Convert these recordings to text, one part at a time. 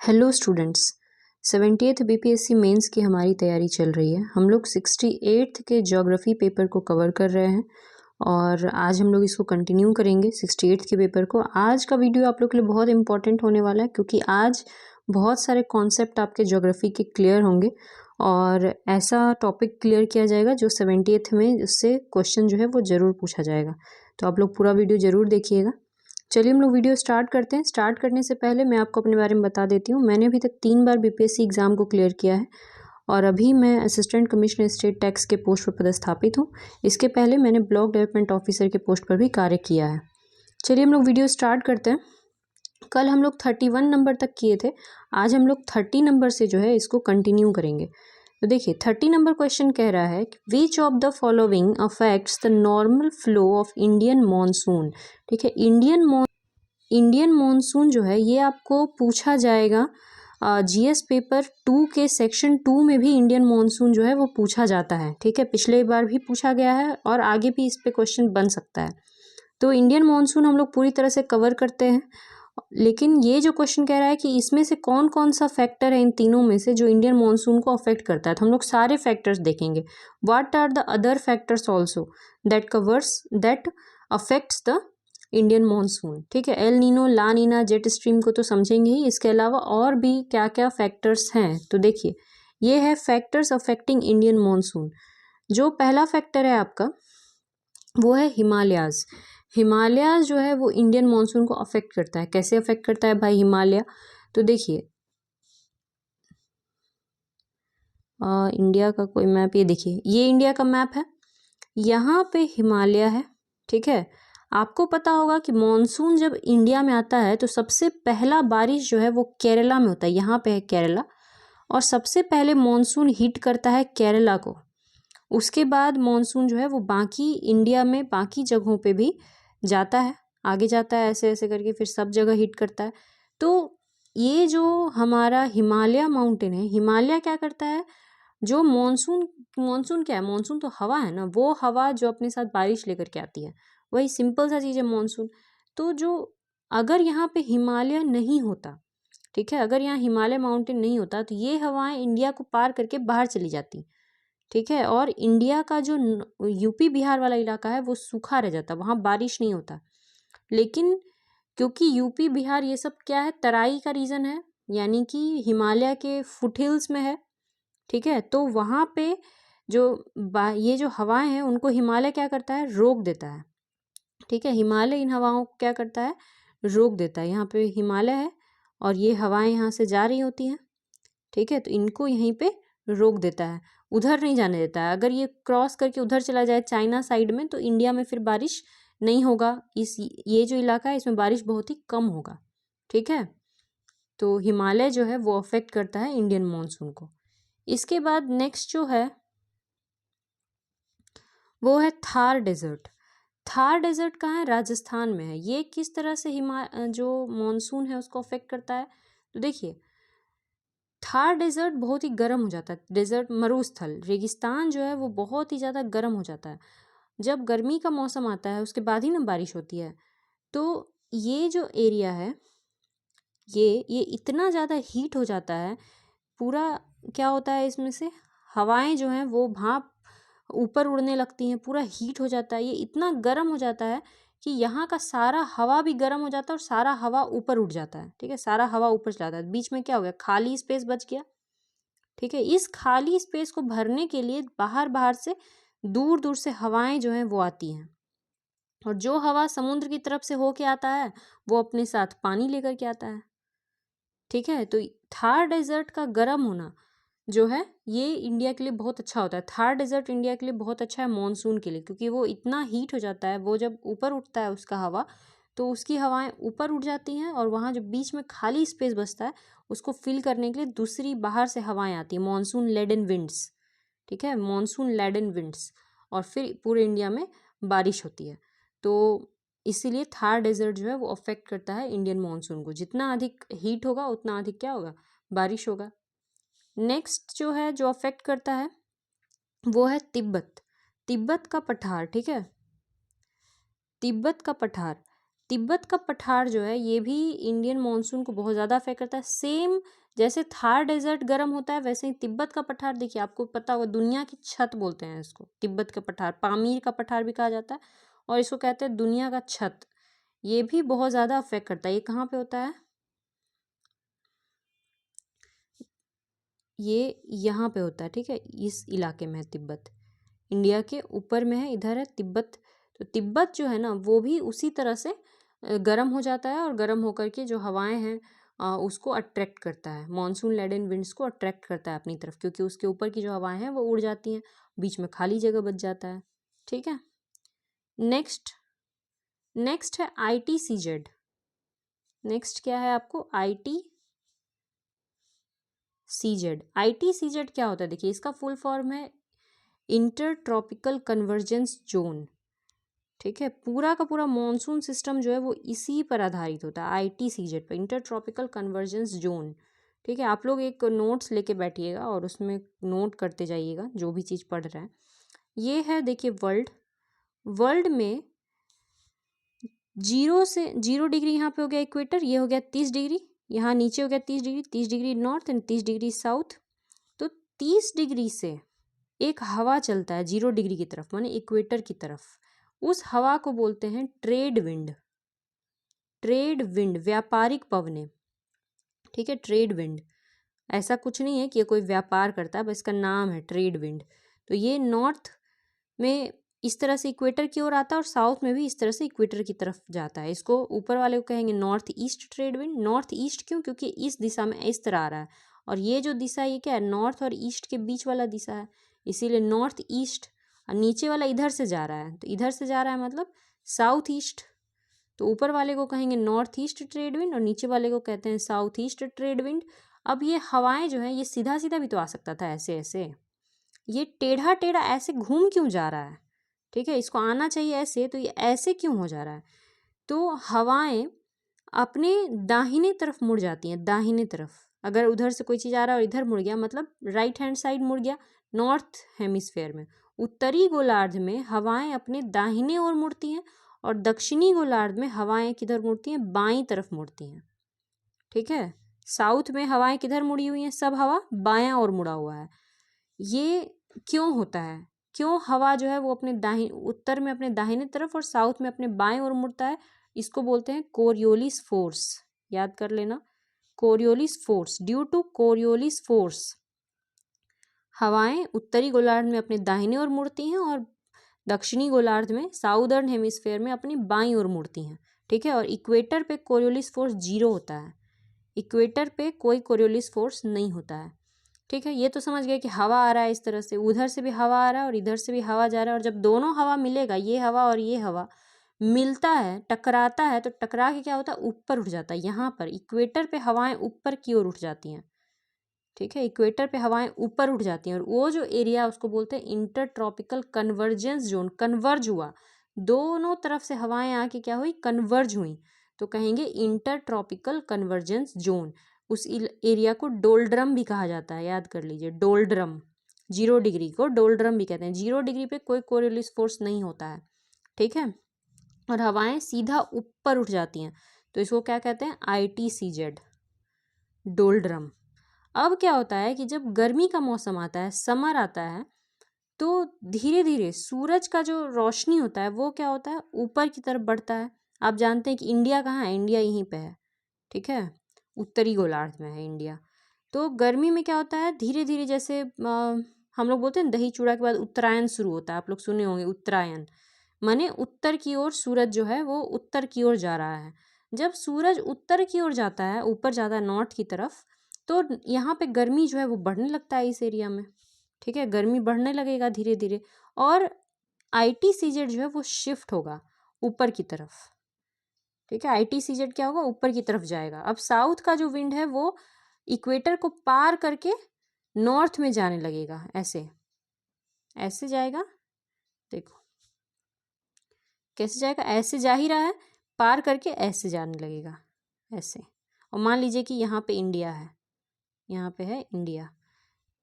Hello students. 70th BPSC mains की हमारी तैयारी चल रही है। हम लोग 68th के ज्योग्राफी पेपर को कवर कर रहे हैं और आज हम लोग इसको कंटिन्यू करेंगे 68th के पेपर को। आज का वीडियो आप लोग के लिए बहुत इंपॉर्टेंट होने वाला है क्योंकि आज बहुत सारे कॉन्सेप्ट आपके ज्योग्राफी के क्लियर होंगे और ऐसा टॉपिक क्लियर किया जाएगा जो 70th में उससे क्वेश्चन जो है वो ज़रूर पूछा जाएगा। तो आप लोग पूरा वीडियो ज़रूर देखिएगा। चलिए हम लोग वीडियो स्टार्ट करते हैं। स्टार्ट करने से पहले मैं आपको अपने बारे में बता देती हूँ। मैंने अभी तक 3 बार बीपीएससी एग्ज़ाम को क्लियर किया है और अभी मैं असिस्टेंट कमिश्नर स्टेट टैक्स के पोस्ट पर पदस्थापित हूँ। इसके पहले मैंने ब्लॉक डेवलपमेंट ऑफिसर के पोस्ट पर भी कार्य किया है। चलिए हम लोग वीडियो स्टार्ट करते हैं। कल हम लोग 31 नंबर तक किए थे। आज हम लोग 30 नंबर से जो है इसको कंटिन्यू करेंगे। तो देखिए 30 नंबर क्वेश्चन कह रहा है विच of the following affects the normal flow of Indian monsoon. ठीक है, इंडियन मॉनसून जो है ये आपको पूछा जाएगा। जीएस पेपर 2 के सेक्शन 2 में भी इंडियन मॉनसून जो है वो पूछा जाता है। ठीक है, पिछले बार भी पूछा गया है और आगे भी इस पे क्वेश्चन बन सकता है। तो इंडियन मॉनसून हम लोग पूरी तरह से कवर करते हैं, लेकिन ये जो क्वेश्चन कह रहा है कि इसमें से कौन कौन सा फैक्टर है इन तीनों में से जो इंडियन मॉनसून को अफेक्ट करता है, तो हम लोग सारे फैक्टर्स देखेंगे। What are the other factors also that affects the Indian monsoon. ठीक है, El Nino, La Nina, jet stream को तो समझेंगे ही, इसके अलावा और भी क्या क्या फैक्टर्स हैं। तो देखिए ये है फैक्टर्स अफेक्टिंग इंडियन मॉनसून। जो पहला फैक्टर है आपका वो है हिमालयाज। हिमालयाज जो है वो इंडियन मॉनसून को अफेक्ट करता है। कैसे अफेक्ट करता है भाई हिमालय? तो देखिए इंडिया का कोई मैप, ये देखिए ये इंडिया का मैप है, यहाँ पे हिमालय है। ठीक है, आपको पता होगा कि मॉनसून जब इंडिया में आता है तो सबसे पहला बारिश जो है वो केरला में होता है। यहाँ पे है केरला और सबसे पहले मॉनसून हिट करता है केरला को। उसके बाद मॉनसून जो है वो बाकी इंडिया में बाकी जगहों पे भी जाता है, आगे जाता है, ऐसे ऐसे करके फिर सब जगह हिट करता है। तो ये जो हमारा हिमालय माउंटेन है, हिमालय क्या करता है, जो मॉनसून क्या है, मॉनसून तो हवा है ना, वो हवा जो अपने साथ बारिश लेकर के आती है, वही सिंपल सा चीज़ है मॉनसून। तो जो अगर यहाँ पे हिमालय नहीं होता, ठीक है, अगर यहाँ हिमालय माउंटेन नहीं होता तो ये हवाएं इंडिया को पार करके बाहर चली जाती। ठीक है, और इंडिया का जो यूपी बिहार वाला इलाका है वो सूखा रह जाता, वहाँ बारिश नहीं होता। लेकिन क्योंकि यूपी बिहार ये सब क्या है, तराई का रीजन है, यानी कि हिमालय के फुटहिल्स में है। ठीक है, तो वहाँ पे जो ये जो हवाएं हैं उनको हिमालय क्या करता है, रोक देता है। ठीक है, हिमालय इन हवाओं को क्या करता है, रोक देता है। यहाँ पे हिमालय है और ये हवाएं यहाँ से जा रही होती हैं। ठीक है, तो इनको यहीं पे रोक देता है, उधर नहीं जाने देता है। अगर ये क्रॉस करके उधर चला जाए चाइना साइड में तो इंडिया में फिर बारिश नहीं होगा। ये जो इलाका है इसमें बारिश बहुत ही कम होगा। ठीक है, तो हिमालय जो है वो अफेक्ट करता है इंडियन मॉनसून को। इसके बाद नेक्स्ट जो है वो है थार डेजर्ट। थार डेजर्ट कहाँ है, राजस्थान में है। ये किस तरह से जो मॉनसून है उसको अफेक्ट करता है? तो देखिए थार डेजर्ट बहुत ही गर्म हो जाता है। डेजर्ट मरुस्थल, रेगिस्तान जो है वो बहुत ही ज़्यादा गर्म हो जाता है। जब गर्मी का मौसम आता है उसके बाद ही ना बारिश होती है। तो ये जो एरिया है ये इतना ज़्यादा हीट हो जाता है, पूरा क्या होता है इसमें से हवाएं जो हैं वो भाप ऊपर उड़ने लगती हैं, पूरा हीट हो जाता है। ये इतना गर्म हो जाता है कि यहाँ का सारा हवा भी गर्म हो जाता है और सारा हवा ऊपर उठ जाता है। ठीक है, सारा हवा ऊपर चला जाता है। बीच में क्या हो गया, खाली स्पेस बच गया। ठीक है, इस खाली स्पेस को भरने के लिए बाहर बाहर से दूर दूर से हवाएं जो हैं वो आती हैं और जो हवा समुद्र की तरफ से होके आता है वो अपने साथ पानी लेकर के आता है। ठीक है, तो थार डेजर्ट का गर्म होना जो है ये इंडिया के लिए बहुत अच्छा होता है। थार डेजर्ट इंडिया के लिए बहुत अच्छा है मॉनसून के लिए, क्योंकि वो इतना हीट हो जाता है, वो जब ऊपर उठता है उसका हवा तो उसकी हवाएं ऊपर उठ जाती हैं और वहाँ जो बीच में खाली स्पेस बचता है उसको फिल करने के लिए दूसरी बाहर से हवाएं आती हैं, मॉनसून लेडन विंड्स। ठीक है, मॉनसून लेडन विंड्स, और फिर पूरे इंडिया में बारिश होती है। तो इसीलिए थार डेजर्ट जो है वो अफेक्ट करता है इंडियन मॉनसून को। जितना अधिक हीट होगा उतना अधिक क्या होगा, बारिश होगा। नेक्स्ट जो है जो अफेक्ट करता है वो है तिब्बत। तिब्बत का पठार। ठीक है, तिब्बत का पठार, तिब्बत का पठार जो है ये भी इंडियन मॉनसून को बहुत ज़्यादा अफेक्ट करता है। सेम जैसे थार डेजर्ट गर्म होता है वैसे ही तिब्बत का पठार, देखिए आपको पता होगा, दुनिया की छत बोलते हैं इसको। तिब्बत का पठार पामीर का पठार भी कहा जाता है और इसको कहते हैं दुनिया का छत। ये भी बहुत ज़्यादा अफेक्ट करता है। ये कहाँ पे होता है? ये यहाँ पे होता है, ठीक है, इस इलाके में है तिब्बत, इंडिया के ऊपर में है, इधर है तिब्बत। तो तिब्बत जो है ना वो भी उसी तरह से गर्म हो जाता है और गर्म होकर के जो हवाएं हैं उसको अट्रैक्ट करता है, मॉनसून लेडन विंड्स को अट्रैक्ट करता है अपनी तरफ, क्योंकि उसके ऊपर की जो हवाएं हैं वो उड़ जाती हैं, बीच में खाली जगह बच जाता है। ठीक है, नेक्स्ट है ITCZ। नेक्स्ट क्या है आपको? ITCZ क्या होता है? देखिए इसका फुल फॉर्म है इंटर ट्रॉपिकल कन्वर्जेंस जोन। ठीक है, पूरा का पूरा मॉनसून सिस्टम जो है वो इसी पर आधारित होता है, ITCZ पर, इंटर ट्रॉपिकल कन्वर्जेंस जोन। ठीक है, आप लोग एक नोट्स लेके बैठिएगा और उसमें नोट करते जाइएगा जो भी चीज़ पढ़ रहे हैं। ये है देखिए वर्ल्ड में 0 डिग्री यहाँ पे हो गया इक्वेटर, ये हो गया 30 डिग्री, यहाँ नीचे हो गया 30 degree, 30 degree north and 30 degree south. तो 30 डिग्री से एक हवा चलता है 0 डिग्री की तरफ, माने इक्वेटर की तरफ, उस हवा को बोलते हैं ट्रेड विंड, व्यापारिक पवने। ठीक है, ट्रेड विंड, ऐसा कुछ नहीं है कि ये कोई व्यापार करता है, बस इसका नाम है ट्रेड विंड। तो ये नॉर्थ में इस तरह से इक्वेटर की ओर आता है और साउथ में भी इस तरह से इक्वेटर की तरफ जाता है। इसको ऊपर वाले को कहेंगे north east trade wind. North east क्यों? क्योंकि इस दिशा में इस तरह आ रहा है, और ये जो दिशा ये क्या है? नॉर्थ और ईस्ट के बीच वाला दिशा है, इसीलिए नॉर्थ ईस्ट। और नीचे वाला इधर से जा रहा है, तो इधर से जा रहा है मतलब साउथ ईस्ट। तो ऊपर वाले को कहेंगे नॉर्थ ईस्ट ट्रेड विंड और नीचे वाले को कहते हैं साउथ ईस्ट ट्रेड विंड। अब ये हवाएं जो है ये सीधा सीधा भी तो आ सकता था, ऐसे ऐसे, ये टेढ़ा टेढ़ा ऐसे घूम क्यों जा रहा है? ठीक है, इसको आना चाहिए ऐसे, तो ये ऐसे क्यों हो जा रहा है? तो हवाएं अपने दाहिने तरफ मुड़ जाती हैं, दाहिने तरफ। अगर उधर से कोई चीज़ आ रहा है और इधर मुड़ गया, मतलब राइट हैंड साइड मुड़ गया, नॉर्थ हेमिस्फेयर में। उत्तरी गोलार्ध में हवाएं अपने दाहिने ओर मुड़ती हैं और दक्षिणी गोलार्ध में हवाएं किधर मुड़ती हैं? बाईं तरफ मुड़ती हैं। ठीक है, साउथ में हवाएं किधर मुड़ी हुई हैं? सब हवा बायां ओर मुड़ा हुआ है। ये क्यों होता है? क्यों हवा जो है वो अपने उत्तर में अपने दाहिने तरफ और साउथ में अपने बाएं ओर मुड़ता है? इसको बोलते हैं कोरियोलिस फोर्स। याद कर लेना, Coriolis force. Due to Coriolis force हवाएं उत्तरी गोलार्ध में अपने दाहिने ओर मुड़ती हैं और दक्षिणी गोलार्ध में, साउदर्न हेमिस्फेयर में, अपनी बाईं ओर मुड़ती हैं। ठीक है, और इक्वेटर पे कोरियोलिस फोर्स 0 होता है, इक्वेटर पे कोई कोरियोलिस फोर्स नहीं होता है। ठीक है, ये तो समझ गए कि हवा आ रहा है इस तरह से, उधर से भी हवा आ रहा है और इधर से भी हवा जा रहा है, और जब दोनों हवा मिलेगा, ये हवा और ये हवा मिलता है, टकराता है, तो टकरा के क्या होता है? ऊपर उठ जाता है। यहाँ पर इक्वेटर पे हवाएं ऊपर की ओर उठ जाती हैं। ठीक है, इक्वेटर पे हवाएं ऊपर उठ जाती हैं और वो जो एरिया उसको बोलते हैं inter tropical convergence zone. Converge हुआ, दोनों तरफ से हवाएं आके क्या हुई? कन्वर्ज हुई, तो कहेंगे इंटर ट्रॉपिकल कन्वर्जेंस जोन। उस एरिया को डोल्ड्रम भी कहा जाता है, याद कर लीजिए, डोल्ड्रम। 0 डिग्री को डोल्ड्रम भी कहते हैं। 0 डिग्री पे कोई कोरियोलिस फोर्स नहीं होता है। ठीक है, और हवाएं सीधा ऊपर उठ जाती हैं, तो इसको क्या कहते हैं? ITCZ, doldrum. अब क्या होता है कि जब गर्मी का मौसम आता है, समर आता है, तो धीरे धीरे सूरज का जो रोशनी होता है वो क्या होता है? ऊपर की तरफ बढ़ता है। आप जानते हैं कि इंडिया कहाँ है? इंडिया यहीं पे है। ठीक है, उत्तरी गोलार्ध में है इंडिया। तो गर्मी में क्या होता है? धीरे धीरे, जैसे हम लोग बोलते हैं दही चूड़ा के बाद उत्तरायण शुरू होता है, आप लोग सुने होंगे उत्तरायण, माने उत्तर की ओर सूरज जो है वो उत्तर की ओर जा रहा है। जब सूरज उत्तर की ओर जाता है, ऊपर जाता है नॉर्थ की तरफ, तो यहाँ पे गर्मी जो है वो बढ़ने लगता है इस एरिया में। ठीक है, गर्मी बढ़ने लगेगा धीरे धीरे, और ITCZ जो है वो शिफ्ट होगा ऊपर की तरफ। ठीक है, ITCZ क्या होगा? ऊपर की तरफ जाएगा। अब साउथ का जो विंड है वो इक्वेटर को पार करके नॉर्थ में जाने लगेगा, ऐसे ऐसे जाएगा। देखो कैसे जाएगा, ऐसे जा ही रहा है, पार करके ऐसे जाने लगेगा, ऐसे। और मान लीजिए कि यहाँ पे इंडिया है, यहाँ पे है इंडिया,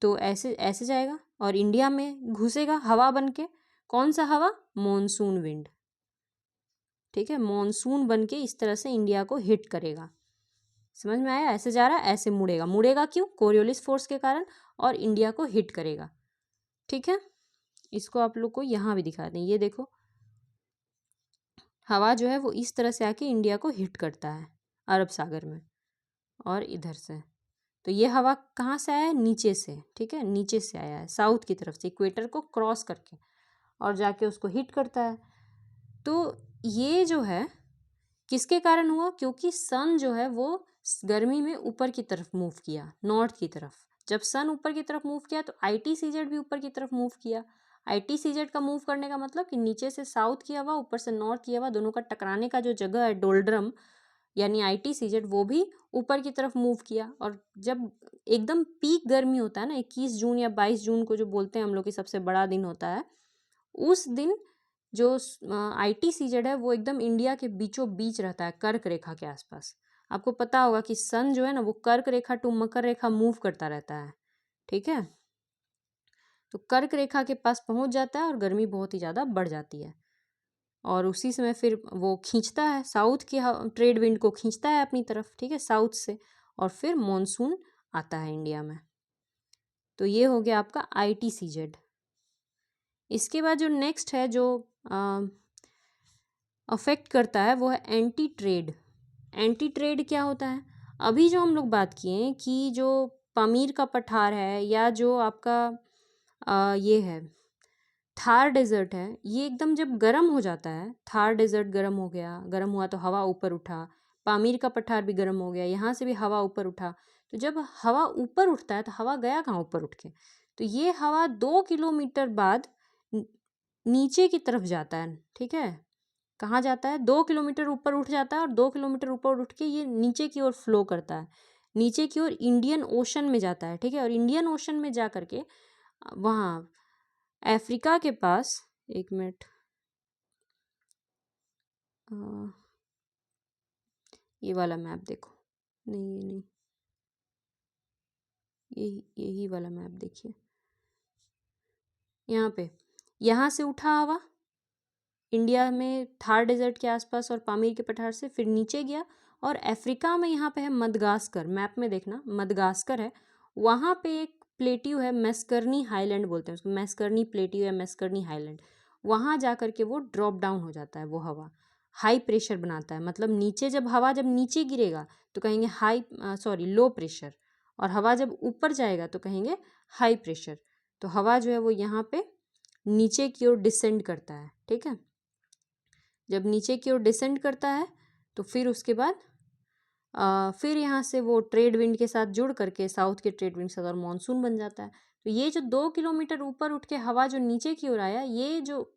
तो ऐसे ऐसे जाएगा और इंडिया में घुसेगा हवा बन के। कौन सा हवा? Monsoon wind. ठीक है, मॉनसून बन के इस तरह से इंडिया को हिट करेगा। समझ में आया? ऐसे जा रहा है, ऐसे मुड़ेगा। मुड़ेगा क्यों? कोरियोलिस फोर्स के कारण, और इंडिया को हिट करेगा। ठीक है, इसको आप लोग को यहाँ भी दिखा दें। ये देखो, हवा जो है वो इस तरह से आके इंडिया को हिट करता है अरब सागर में, और इधर से। तो ये हवा कहाँ से आया है? नीचे से। ठीक है, नीचे से आया है, साउथ की तरफ से, इक्वेटर को क्रॉस करके, और जाके उसको हिट करता है। तो ये जो है किसके कारण हुआ? क्योंकि सन जो है वो गर्मी में ऊपर की तरफ मूव किया, नॉर्थ की तरफ। जब सन ऊपर की तरफ मूव किया तो ITCZ भी ऊपर की तरफ मूव किया। ITCZ का मूव करने का मतलब कि नीचे से साउथ की हवा, ऊपर से नॉर्थ की हवा, दोनों का टकराने का जो जगह है डोल्ड्रम यानी ITCZ, वो भी ऊपर की तरफ मूव किया। और जब एकदम पीक गर्मी होता है ना, 21 जून या 22 जून को जो बोलते हैं हम लोग की सबसे बड़ा दिन होता है, उस दिन जो ITCZ है वो एकदम इंडिया के बीचों बीच रहता है, कर्क रेखा के आसपास। आपको पता होगा कि सन जो है ना वो कर्क रेखा टू मकर रेखा मूव करता रहता है। ठीक है, तो कर्क रेखा के पास पहुंच जाता है और गर्मी बहुत ही ज़्यादा बढ़ जाती है, और उसी समय फिर वो खींचता है, साउथ की ट्रेड विंड को खींचता है अपनी तरफ। ठीक है, साउथ से, और फिर मॉनसून आता है इंडिया में। तो ये हो गया आपका ITCZ। इसके बाद जो नेक्स्ट है जो अफेक्ट करता है वो है एंटी ट्रेड। एंटी ट्रेड क्या होता है? अभी जो हम लोग बात किए कि जो पामीर का पठार है, या जो आपका ये है थार डेजर्ट है, ये एकदम जब गर्म हो जाता है, थार डेजर्ट गर्म हो गया, गर्म हुआ तो हवा ऊपर उठा, पामीर का पठार भी गर्म हो गया, यहाँ से भी हवा ऊपर उठा। तो जब हवा ऊपर उठता है तो हवा गया कहाँ ऊपर उठ के? तो ये हवा 2 किलोमीटर बाद नीचे की तरफ जाता है। ठीक है, कहाँ जाता है? 2 किलोमीटर ऊपर उठ जाता है, और 2 किलोमीटर ऊपर उठ के ये नीचे की ओर फ्लो करता है, नीचे की ओर इंडियन ओशन में जाता है। ठीक है, और इंडियन ओशन में जा करके वहाँ अफ्रीका के पास, एक मिनट, ये वाला मैप देखो, नहीं ये नहीं, यही वाला मैप देखिए। यहाँ पे, यहाँ से उठा हवा इंडिया में थार डेजर्ट के आसपास और पामीर के पठार से, फिर नीचे गया, और अफ्रीका में यहाँ पे है मदगास्कर, मैप में देखना मदगास्कर है, वहाँ पे एक प्लेट्यू है, मैस्करनी हाईलैंड बोलते हैं उसको, मैस्करनी प्लेट्यू या मैस्करनी हाईलैंड। वहाँ जा करके वो ड्रॉप डाउन हो जाता है, वो हवा हाई प्रेशर बनाता है। मतलब नीचे जब हवा जब नीचे गिरेगा तो कहेंगे लो प्रेशर, और हवा जब ऊपर जाएगा तो कहेंगे हाई प्रेशर। तो हवा जो है वो यहाँ पे नीचे की ओर डिसेंड करता है। ठीक है, जब नीचे की ओर डिसेंड करता है तो फिर उसके बाद फिर यहाँ से वो ट्रेड विंड के साथ जुड़ करके, साउथ के ट्रेड विंड के साथ, और मानसून बन जाता है। तो ये जो 2 किलोमीटर ऊपर उठ के हवा जो नीचे की ओर आया, ये जो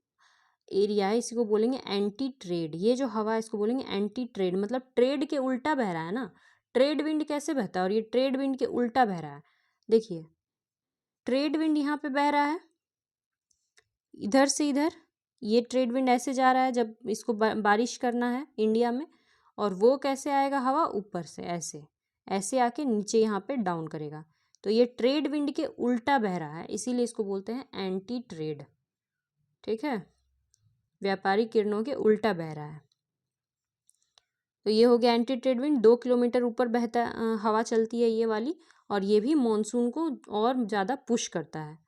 एरिया है इसी को बोलेंगे एंटी ट्रेड। ये जो हवा है इसको बोलेंगे एंटी ट्रेड, मतलब ट्रेड के उल्टा बह रहा है ना। ट्रेड विंड कैसे बहता है, और ये ट्रेड विंड के उल्टा बह रहा है। देखिए, ट्रेड विंड यहाँ पे बह रहा है इधर से इधर, ये ट्रेड विंड ऐसे जा रहा है जब इसको बारिश करना है इंडिया में, और वो कैसे आएगा? हवा ऊपर से ऐसे ऐसे आके नीचे यहाँ पे डाउन करेगा। तो ये ट्रेड विंड के उल्टा बह रहा है, इसीलिए इसको बोलते हैं एंटी ट्रेड। ठीक है, व्यापारिक किरणों के उल्टा बह रहा है। तो ये हो गया एंटी ट्रेड विंड, 2 किलोमीटर ऊपर बहता हवा चलती है ये वाली, और ये भी मॉनसून को और ज़्यादा पुश करता है।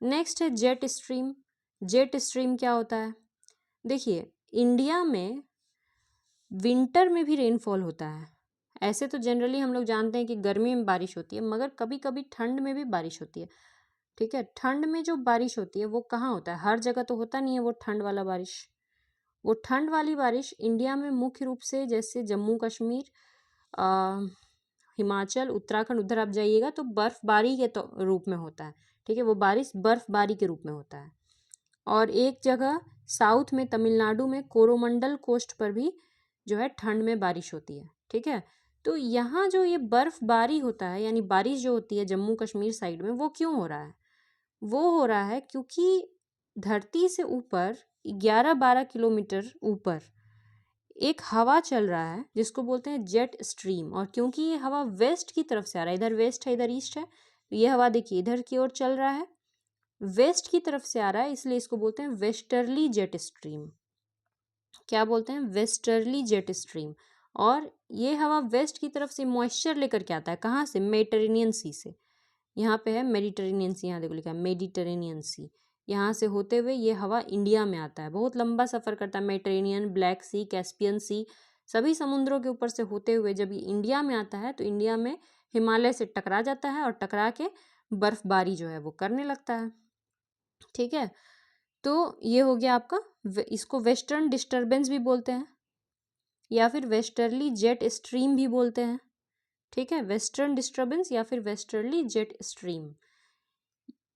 नेक्स्ट है जेट स्ट्रीम। जेट स्ट्रीम क्या होता है? देखिए, इंडिया में विंटर में भी रेनफॉल होता है। ऐसे तो जनरली हम लोग जानते हैं कि गर्मी में बारिश होती है, मगर कभी कभी ठंड में भी बारिश होती है। ठीक है, ठंड में जो बारिश होती है वो कहाँ होता है? हर जगह तो होता नहीं है वो ठंड वाला बारिश। वो ठंड वाली बारिश इंडिया में मुख्य रूप से, जैसे जम्मू कश्मीर, हिमाचल, उत्तराखंड, उधर आप जाइएगा तो बर्फबारी के रूप में होता है। ठीक है, वो बारिश बर्फबारी के रूप में होता है। और एक जगह साउथ में, तमिलनाडु में कोरोमंडल कोस्ट पर भी जो है ठंड में बारिश होती है। ठीक है, तो यहाँ जो ये बर्फबारी होता है, यानी बारिश जो होती है जम्मू कश्मीर साइड में, वो क्यों हो रहा है? वो हो रहा है क्योंकि धरती से ऊपर 11-12 किलोमीटर ऊपर एक हवा चल रहा है जिसको बोलते हैं जेट स्ट्रीम। और क्योंकि ये हवा वेस्ट की तरफ से आ रहा है, इधर वेस्ट है इधर ईस्ट है, तो ये हवा देखिए इधर की ओर चल रहा है, वेस्ट की तरफ से आ रहा है, इसलिए इसको बोलते हैं वेस्टर्ली जेट स्ट्रीम। क्या बोलते हैं, वेस्टर्ली जेट स्ट्रीम। और ये हवा वेस्ट की तरफ से मॉइस्चर लेकर के आता है, कहाँ से, मेडिटेरेनियन सी से। यहाँ पे है मेडिटेरेनियन सी, यहाँ देखो लिखा है मेडिटेरेनियन सी। यहाँ से होते हुए ये हवा इंडिया में आता है, बहुत लंबा सफ़र करता है, मेडिटेरेनियन, ब्लैक सी, कैस्पियन सी, सभी समुद्रों के ऊपर से होते हुए जब ये इंडिया में आता है तो इंडिया में हिमालय से टकरा जाता है और टकरा के बर्फबारी जो है वो करने लगता है। ठीक है, तो ये हो गया आपका, इसको वेस्टर्न डिस्टर्बेंस भी बोलते हैं या फिर वेस्टर्ली जेट स्ट्रीम भी बोलते हैं। ठीक है, वेस्टर्न डिस्टर्बेंस या फिर वेस्टर्ली जेट स्ट्रीम।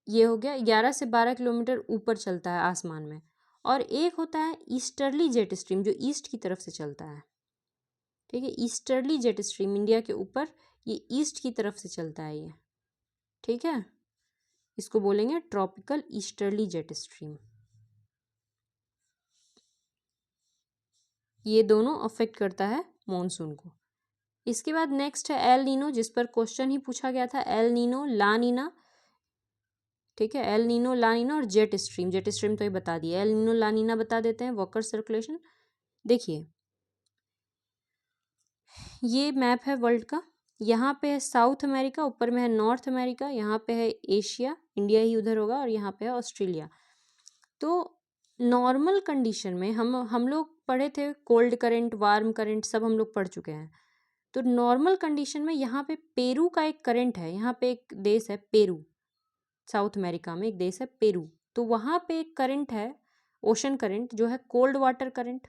ये हो गया, 11 से 12 किलोमीटर ऊपर चलता है आसमान में। और एक होता है ईस्टर्ली जेट स्ट्रीम, जो ईस्ट की तरफ से चलता है। ठीक है, ईस्टर्ली जेट स्ट्रीम इंडिया के ऊपर, ये ईस्ट की तरफ से चलता है ये। ठीक है, इसको बोलेंगे ट्रॉपिकल ईस्टर्ली जेट स्ट्रीम। ये दोनों अफेक्ट करता है मॉनसून को। इसके बाद नेक्स्ट है एल नीनो, जिस पर क्वेश्चन ही पूछा गया था, एल नीनो, ला नीना। ठीक है, एल नीनो, ला नीना और जेट स्ट्रीम। जेट स्ट्रीम तो ये बता दिया, एल नीनो ला नीना बता देते हैं, वॉकर सर्कुलेशन। देखिए ये मैप है वर्ल्ड का, यहाँ पे है साउथ अमेरिका, ऊपर में है नॉर्थ अमेरिका, यहाँ पे है एशिया, इंडिया ही उधर होगा, और यहाँ पे है ऑस्ट्रेलिया। तो नॉर्मल कंडीशन में हम लोग पढ़े थे कोल्ड करंट, वार्म करंट, सब हम लोग पढ़ चुके हैं। तो नॉर्मल कंडीशन में यहाँ पे पेरू का एक करंट है, यहाँ पे एक देश है पेरू, साउथ अमेरिका में एक देश है पेरू। तो वहाँ पे एक करंट है, ओशन करंट, जो है कोल्ड वाटर करंट।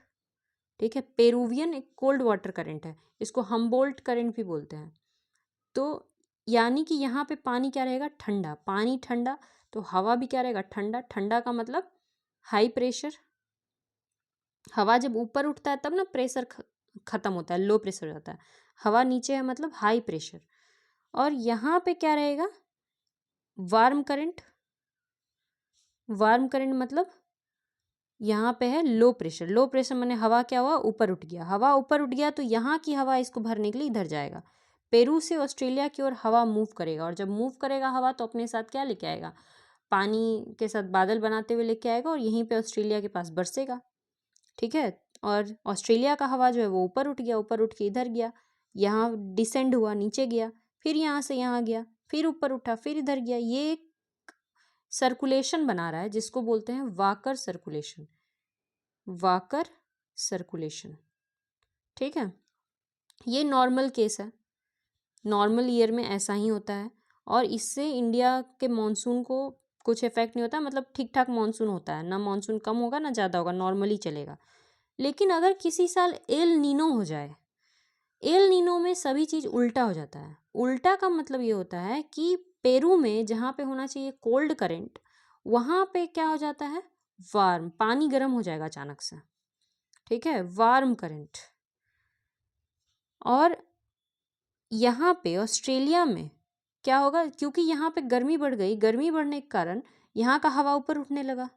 ठीक है, पेरूवियन एक कोल्ड वाटर करंट है, इसको हम्बोल्ट करंट भी बोलते हैं। तो यानी कि यहाँ पे पानी क्या रहेगा, ठंडा, पानी ठंडा, तो हवा भी क्या रहेगा, ठंडा। ठंडा का मतलब हाई प्रेशर। हवा जब ऊपर उठता है तब ना प्रेशर खत्म होता है, लो प्रेशर हो जाता है। हवा नीचे है मतलब हाई प्रेशर। और यहाँ पे क्या रहेगा, वार्म करंट। वार्म करंट मतलब यहाँ पे है लो प्रेशर। लो प्रेशर माने हवा क्या हुआ, ऊपर उठ गया। हवा ऊपर उठ गया तो यहाँ की हवा इसको भरने के लिए इधर जाएगा, पेरू से ऑस्ट्रेलिया की ओर हवा मूव करेगा। और जब मूव करेगा हवा तो अपने साथ क्या लेके आएगा, पानी के साथ बादल बनाते हुए लेके आएगा, और यहीं पे ऑस्ट्रेलिया के पास बरसेगा। ठीक है, और ऑस्ट्रेलिया का हवा जो है वो ऊपर उठ गया, ऊपर उठ के इधर गया, यहाँ डिसेंड हुआ, नीचे गया, फिर यहाँ से यहाँ गया, फिर ऊपर उठा, फिर इधर गया। ये एक सर्कुलेशन बना रहा है जिसको बोलते हैं वाकर सर्कुलेशन। Walker circulation. ठीक है, ये नॉर्मल केस है, नॉर्मल ईयर में ऐसा ही होता है, और इससे इंडिया के मॉनसून को कुछ इफेक्ट नहीं होता, मतलब ठीक ठाक मॉनसून होता है, ना मॉनसून कम होगा ना ज़्यादा होगा, नॉर्मली चलेगा। लेकिन अगर किसी साल एल नीनो हो जाए, एल नीनो में सभी चीज़ उल्टा हो जाता है। उल्टा का मतलब ये होता है कि पेरू में जहाँ पे होना चाहिए कोल्ड करंट, वहाँ पे क्या हो जाता है, वार्म, पानी गर्म हो जाएगा अचानक से। ठीक है, वार्म करंट। और यहाँ पे ऑस्ट्रेलिया में क्या होगा, क्योंकि यहाँ पे गर्मी बढ़ गई, गर्मी बढ़ने के कारण यहाँ का हवा ऊपर उठने लगा,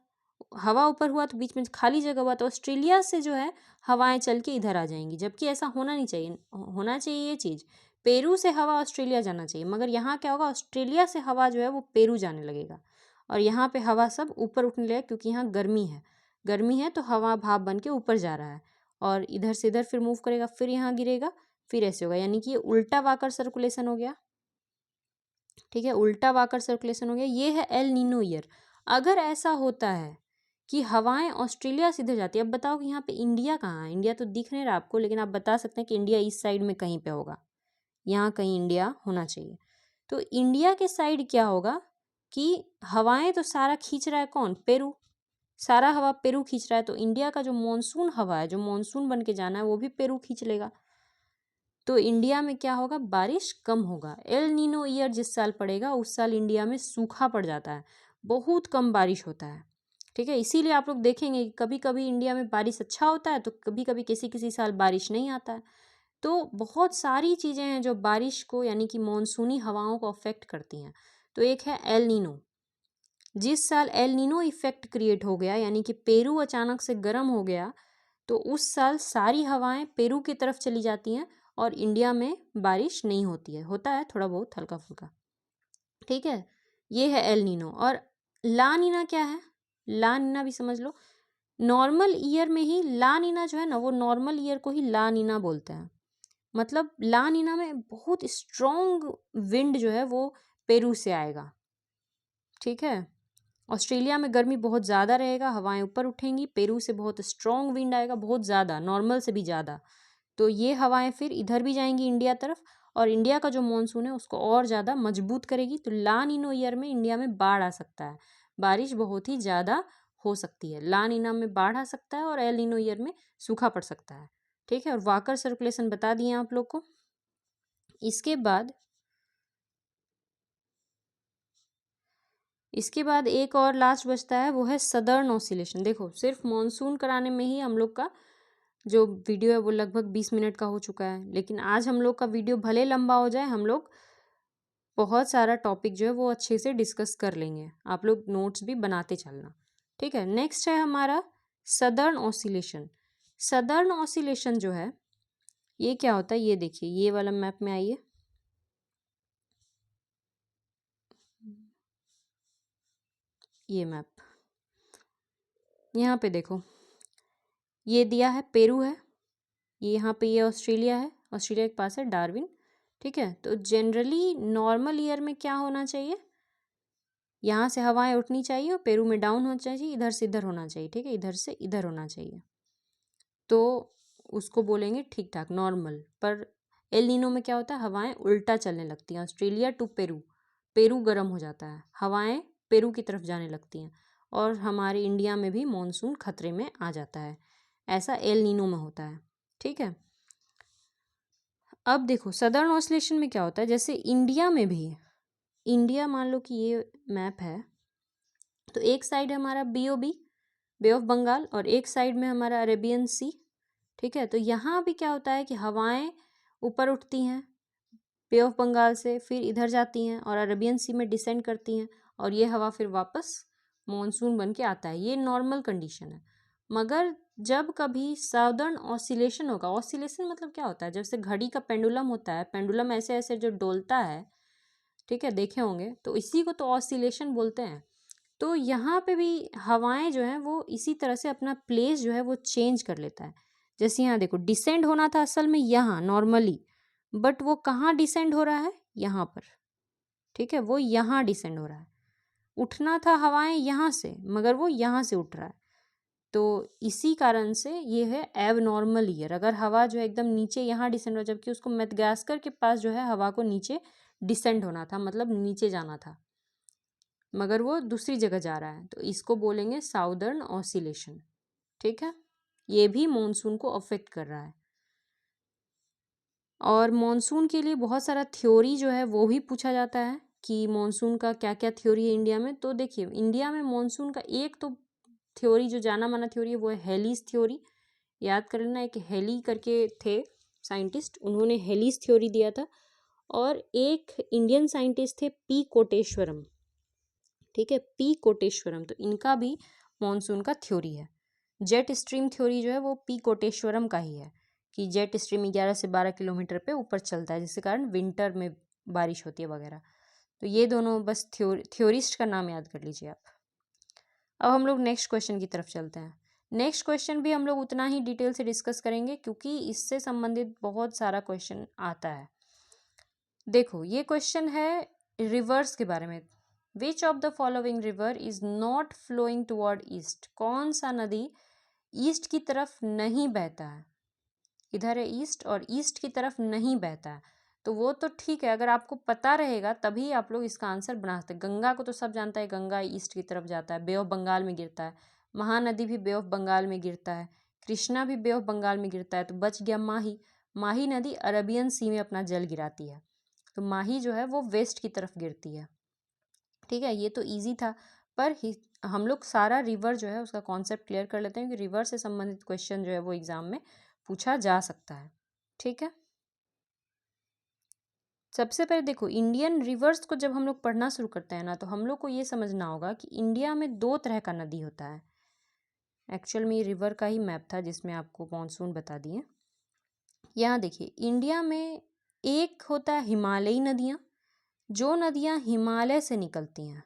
हवा ऊपर हुआ तो बीच में खाली जगह हुआ, तो ऑस्ट्रेलिया से जो है हवाएं चल के इधर आ जाएंगी, जबकि ऐसा होना नहीं चाहिए। होना चाहिए ये चीज़, पेरू से हवा ऑस्ट्रेलिया जाना चाहिए, मगर यहाँ क्या होगा, ऑस्ट्रेलिया से हवा जो है वो पेरू जाने लगेगा, और यहाँ पे हवा सब ऊपर उठने लगेगा, क्योंकि यहाँ गर्मी है। गर्मी है तो हवा भाप बन के ऊपर जा रहा है, और इधर से इधर फिर मूव करेगा, फिर यहाँ गिरेगा, फिर ऐसे होगा, यानी कि ये उल्टा वाकर सर्कुलेशन हो गया। ठीक है, उल्टा वाकर सर्कुलेशन हो गया, ये है एल नीनो ईयर। अगर ऐसा होता है कि हवाएं ऑस्ट्रेलिया से इधर जाती है, अब बताओ कि यहाँ पे इंडिया कहाँ है, इंडिया तो दिख नहीं रहा आपको, लेकिन आप बता सकते हैं कि इंडिया इस साइड में कहीं पे होगा, यहाँ कहीं इंडिया होना चाहिए। तो इंडिया के साइड क्या होगा कि हवाएं तो सारा खींच रहा है कौन, पेरू, सारा हवा पेरू खींच रहा है, तो इंडिया का जो मॉनसून हवा है, जो मॉनसून बन के जाना है, वो भी पेरू खींच लेगा। तो इंडिया में क्या होगा, बारिश कम होगा। एल नीनो ईयर जिस साल पड़ेगा उस साल इंडिया में सूखा पड़ जाता है, बहुत कम बारिश होता है। ठीक है, इसीलिए आप लोग देखेंगे कि कभी कभी इंडिया में बारिश अच्छा होता है, तो कभी कभी किसी किसी साल बारिश नहीं आता है। तो बहुत सारी चीज़ें हैं जो बारिश को, यानी कि मॉनसूनी हवाओं को अफेक्ट करती हैं। तो एक है एल नीनो, जिस साल एल नीनो इफेक्ट क्रिएट हो गया, यानी कि पेरू अचानक से गर्म हो गया, तो उस साल सारी हवाएं पेरू की तरफ चली जाती हैं, और इंडिया में बारिश नहीं होती है, होता है थोड़ा बहुत हल्का फुल्का। ठीक है, ये है एल नीनो। और ला नीना क्या है, ला नीना भी समझ लो। नॉर्मल ईयर में ही ला नीना जो है ना, वो नॉर्मल ईयर को ही ला नीना बोलते हैं। मतलब ला नीना में बहुत स्ट्रॉन्ग विंड जो है वो पेरू से आएगा, ठीक है। ऑस्ट्रेलिया में गर्मी बहुत ज़्यादा रहेगा, हवाएं ऊपर उठेंगी, पेरू से बहुत स्ट्रॉन्ग विंड आएगा, बहुत ज़्यादा, नॉर्मल से भी ज़्यादा। तो ये हवाएं फिर इधर भी जाएंगी इंडिया तरफ, और इंडिया का जो मानसून है उसको और ज़्यादा मजबूत करेगी। तो ला नीनो ईयर में इंडिया में बाढ़ आ सकता है, बारिश बहुत ही ज़्यादा हो सकती है। ला नीना में बाढ़ आ सकता है और एल नीनो ईयर में सूखा पड़ सकता है, ठीक है। और वाकर सर्कुलेशन बता दिए आप लोग को। इसके बाद एक और लास्ट बचता है, वो है सदर्न ऑसिलेशन। देखो सिर्फ मॉनसून कराने में ही हम लोग का जो वीडियो है वो लगभग 20 मिनट का हो चुका है, लेकिन आज हम लोग का वीडियो भले लंबा हो जाए, हम लोग बहुत सारा टॉपिक जो है वो अच्छे से डिस्कस कर लेंगे। आप लोग नोट्स भी बनाते चलना, ठीक है। नेक्स्ट है हमारा सदर्न ऑसिलेशन। सदर्न ऑसिलेशन जो है ये क्या होता है, ये देखिए, ये वाला मैप में आइए, ये मैप यहाँ पे देखो, ये दिया है पेरू है, ये यहाँ पे ये ऑस्ट्रेलिया है, ऑस्ट्रेलिया के पास है डार्विन, ठीक है। तो जनरली नॉर्मल ईयर में क्या होना चाहिए, यहाँ से हवाएं उठनी चाहिए और पेरू में डाउन होना चाहिए, इधर से इधर होना चाहिए, ठीक है, इधर से इधर होना चाहिए, तो उसको बोलेंगे ठीक ठाक नॉर्मल। पर एल नीनो में क्या होता है, हवाएं उल्टा चलने लगती हैं, ऑस्ट्रेलिया टू पेरू, पेरू गर्म हो जाता है, हवाएं पेरू की तरफ जाने लगती हैं, और हमारे इंडिया में भी मॉनसून खतरे में आ जाता है। ऐसा एल नीनो में होता है, ठीक है। अब देखो सदर्न ऑसिलेशन में क्या होता है, जैसे इंडिया में भी, इंडिया मान लो कि ये मैप है, तो एक साइड है हमारा BOB, बे ऑफ बंगाल, और एक साइड में हमारा अरेबियन सी, ठीक है। तो यहाँ भी क्या होता है कि हवाएं ऊपर उठती हैं बे ऑफ बंगाल से, फिर इधर जाती हैं और अरेबियन सी में डिसेंड करती हैं, और ये हवा फिर वापस मॉनसून बन के आता है। ये नॉर्मल कंडीशन है। मगर जब कभी साउदर्न ऑसिलेशन होगा, ऑसिलेशन मतलब क्या होता है, जैसे घड़ी का पेंडुलम होता है, पेंडुलम ऐसे ऐसे जो डोलता है, ठीक है, देखे होंगे, तो इसी को तो ऑसिलेशन बोलते हैं। तो यहाँ पे भी हवाएं जो हैं वो इसी तरह से अपना प्लेस जो है वो चेंज कर लेता है। जैसे यहाँ देखो, डिसेंड होना था असल में यहाँ नॉर्मली, बट वो कहाँ डिसेंड हो रहा है, यहाँ पर, ठीक है, वो यहाँ डिसेंड हो रहा है। उठना था हवाएं यहाँ से, मगर वो यहाँ से उठ रहा है। तो इसी कारण से ये है एब नॉर्मल ईयर। अगर हवा जो है एकदम नीचे यहाँ डिसेंड हो, जबकि उसको मेडगास्कर के पास जो है हवा को नीचे डिसेंड होना था, मतलब नीचे जाना था, मगर वो दूसरी जगह जा रहा है, तो इसको बोलेंगे साउदर्न ऑसिलेशन, ठीक है। ये भी मॉनसून को अफेक्ट कर रहा है। और मॉनसून के लिए बहुत सारा थ्योरी जो है वो भी पूछा जाता है कि मॉनसून का क्या क्या थ्योरी है इंडिया में। तो देखिए, इंडिया में मॉनसून का एक तो थ्योरी जो जाना माना थ्योरी है वो है हेलीज थ्योरी। याद कर लेना, एक हेली करके थे साइंटिस्ट, उन्होंने हेलीज थ्योरी दिया था। और एक इंडियन साइंटिस्ट थे पी कोटेश्वरम, ठीक है, पी कोटेश्वरम, तो इनका भी मॉनसून का थ्योरी है। जेट स्ट्रीम थ्योरी जो है वो पी कोटेश्वरम का ही है, कि जेट स्ट्रीम 11 से 12 किलोमीटर पे ऊपर चलता है, जिसके कारण विंटर में बारिश होती है वगैरह। तो ये दोनों बस थ्योरिस्ट का नाम याद कर लीजिए आप। अब हम लोग नेक्स्ट क्वेश्चन की तरफ चलते हैं। नेक्स्ट क्वेश्चन भी हम लोग उतना ही डिटेल से डिस्कस करेंगे, क्योंकि इससे संबंधित बहुत सारा क्वेश्चन आता है। देखो ये क्वेश्चन है रिवर्स के बारे में। Which of the following river is not flowing toward east. कौन सा नदी ईस्ट की तरफ नहीं बहता है, इधर है ईस्ट और ईस्ट की तरफ नहीं बहता है। तो वो तो ठीक है, अगर आपको पता रहेगा तभी आप लोग इसका आंसर बना सकते हैं। गंगा को तो सब जानता है, गंगा ईस्ट की तरफ जाता है, बे ऑफ बंगाल में गिरता है। महानदी भी बे ऑफ बंगाल में गिरता है, कृष्णा भी बे ऑफ बंगाल में गिरता है। तो बच गया माही। माही नदी अरबियन सी में अपना जल गिराती है, तो माही जो है वो वेस्ट की तरफ गिरती है, ठीक है। ये तो इजी था, पर हम लोग सारा रिवर जो है उसका कॉन्सेप्ट क्लियर कर लेते हैं कि रिवर से संबंधित क्वेश्चन जो है वो एग्जाम में पूछा जा सकता है, ठीक है। सबसे पहले देखो, इंडियन रिवर्स को जब हम लोग पढ़ना शुरू करते हैं ना, तो हम लोग को ये समझना होगा कि इंडिया में दो तरह का नदी होता है। एक्चुअल में ये रिवर का ही मैप था जिसमें आपको मॉनसून बता दिए। यहाँ देखिए, इंडिया में एक होता है हिमालयी नदियाँ, जो नदियाँ हिमालय से निकलती हैं,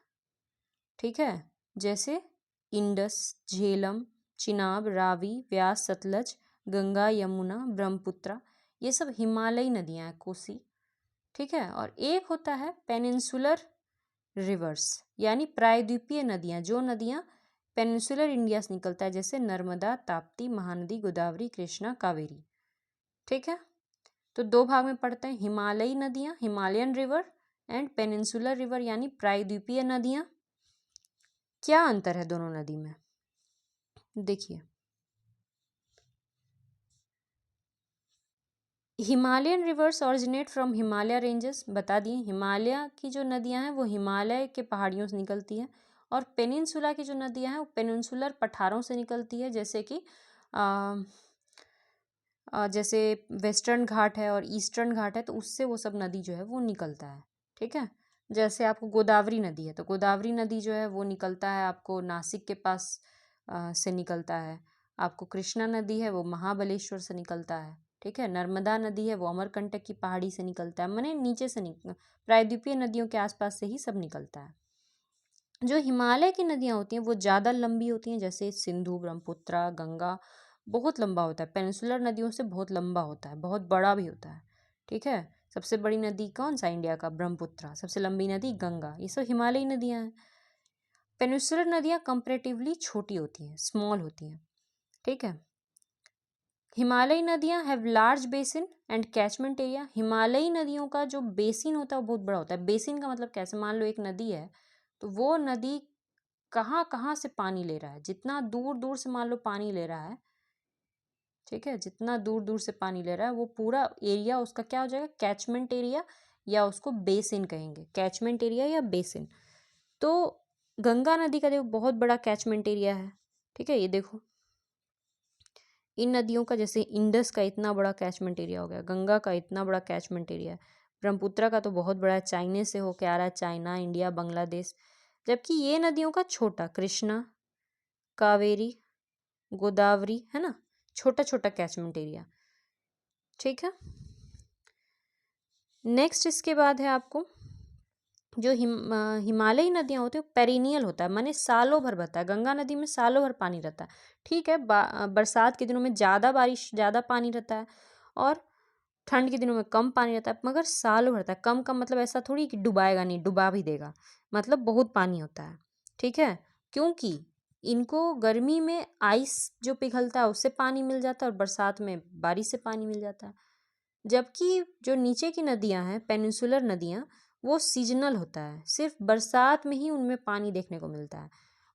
ठीक है, जैसे इंडस, झेलम, चिनाब, रावी, व्यास, सतलज, गंगा, यमुना, ब्रह्मपुत्रा, ये सब हिमालयी नदियाँ हैं, कोसी। ठीक है, और एक होता है पेनिनसुलर रिवर्स, यानी प्रायद्वीपीय नदियाँ, जो नदियाँ पेनिनसुलर इंडिया से निकलता है, जैसे नर्मदा, ताप्ती, महानदी, गोदावरी, कृष्णा, कावेरी। ठीक है, तो दो भाग में पढ़ते हैं, हिमालयी नदियाँ, Himalayan river, and peninsular river यानी प्रायद्वीपीय नदियाँ। क्या अंतर है दोनों नदी में? देखिए, Himalayan reverse originate from Himalaya ranges, बता दिए, हिमालय की जो नदियां हैं वो हिमालय के पहाड़ियों से निकलती हैं, और पेनिनसुला की जो नदियां हैं वो पेनिनसुलर पठारों से निकलती है, जैसे कि जैसे वेस्टर्न घाट है और ईस्टर्न घाट है, तो उससे वो सब नदी जो है वो निकलता है। ठीक है, जैसे आपको गोदावरी नदी है, तो गोदावरी नदी जो है वो निकलता है आपको नासिक के पास से निकलता है। आपको कृष्णा नदी है वो महाबलेश्वर से निकलता है। ठीक है, नर्मदा नदी है वो अमरकंटक की पहाड़ी से निकलता है, माने नीचे से प्रायद्वीपीय नदियों के आसपास से ही सब निकलता है। जो हिमालय की नदियाँ होती हैं वो ज़्यादा लंबी होती हैं, जैसे सिंधु, ब्रह्मपुत्रा, गंगा, बहुत लंबा होता है, पेनिनसुलर नदियों से बहुत लंबा होता है, बहुत बड़ा भी होता है। ठीक है, सबसे बड़ी नदी कौन सा इंडिया का? ब्रह्मपुत्रा। सबसे लंबी नदी गंगा। ये सब हिमालयी नदियाँ हैं। पेनिनसुलर नदियाँ कंपैरेटिवली छोटी होती हैं, स्मॉल होती हैं। ठीक है, हिमालयी नदियाँ have large basin and catchment area. हिमालयी नदियों का जो बेसिन होता है वो बहुत बड़ा होता है। बेसिन का मतलब कैसे? मान लो एक नदी है, तो वो नदी कहाँ कहाँ से पानी ले रहा है, जितना दूर दूर से मान लो पानी ले रहा है, ठीक है, जितना दूर दूर से पानी ले रहा है वो पूरा एरिया उसका क्या हो जाएगा? कैचमेंट एरिया, या उसको बेसिन कहेंगे, कैचमेंट एरिया या बेसिन। तो गंगा नदी का देखो बहुत बड़ा कैचमेंट एरिया है। ठीक है, ये देखो इन नदियों का, जैसे इंडस का इतना बड़ा कैचमेंट एरिया हो गया, गंगा का इतना बड़ा कैचमेंट एरिया है, ब्रह्मपुत्रा का तो बहुत बड़ा है, चाइना से होके आ रहा है, चाइना, इंडिया, बांग्लादेश। जबकि ये नदियों का छोटा, कृष्णा, कावेरी, गोदावरी, है ना, छोटा छोटा कैचमेंट एरिया। ठीक है, नेक्स्ट इसके बाद है आपको जो हिमालयी नदियाँ होती हैं पेरिनियल होता है, माने सालों भर बहता है। गंगा नदी में सालों भर पानी रहता है। ठीक है, बरसात के दिनों में ज़्यादा बारिश, ज़्यादा पानी रहता है, और ठंड के दिनों में कम पानी रहता है, मगर सालों भर रहता है। कम कम मतलब ऐसा थोड़ी कि डुबाएगा नहीं, डुबा भी देगा, मतलब बहुत पानी होता है। ठीक है, क्योंकि इनको गर्मी में आइस जो पिघलता है उससे पानी मिल जाता है, और बरसात में बारिश से पानी मिल जाता है। जबकि जो नीचे की नदियां हैं, पेनिनसुलर नदियां, वो सीजनल होता है, सिर्फ बरसात में ही उनमें पानी देखने को मिलता है।